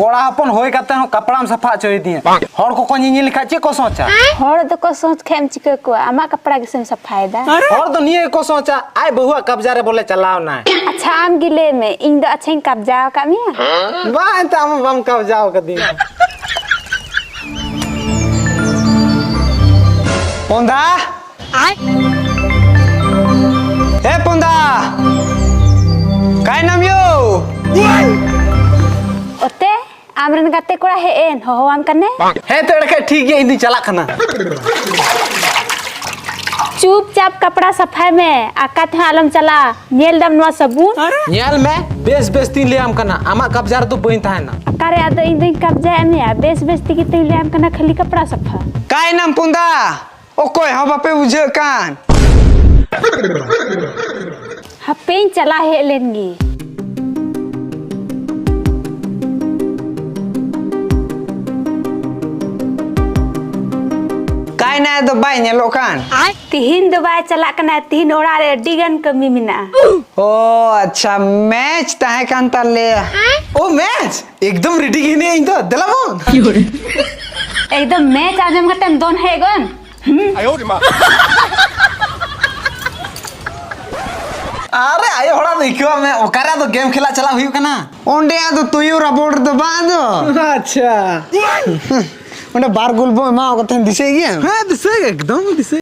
कोड़ा हपन होय काते हो कपड़ा में सफा चोई दिए हर को कोनी लिखा चे को सोचा हर तो को सोच खेम चिके को आमा कपड़ा के से सफायदा हर तो नहीं को सोचा आय बहुआ कब्जा रे बोले चलाओ ना अच्छा आम गिले में इन दो अच्छा कब्जा का मिया बा त हम बम कब्जाओ के दिन पोंदा ए पोंदा काय नाम यो ओते आमरन गाते कोड़ा हे एन हो आम कने हे तो एड़के ठीक है इंदी चला खना चुपचाप कपड़ा सफाई में आकात में आलम चला नेल दम नवा सबून नेल में बेस बेस तीन ले आम कना आमा कब्जा तो बइन था ना अकारे आदो इन दिन कब्जा में बेस बेस ती की ले आम कना खाली कपड़ा सफा काय नाम पुंदा ओ कोई हम बापे उजे कान हपेन चला हे लेंगी काय ना तो बाय नेलो कान तिहिन दुबाई चला कना तिहिन ओड़ा रे डिगन कमी मिना ओ अच्छा मैच ताहे कान ताले ओ मैच एकदम रेडी गने इन तो दलामोन एकदम मैच आजम कतन दोन है गन आयो रे मां अरे आयो होड़ा देखियो मैं ओकरा तो गेम खेला चला हुई कना ओंडे आ तो तुयु रबोड तो बादो अच्छा ओंडे बार गुलबो मा कथन दिसे गया हां दिसे एकदम दिसे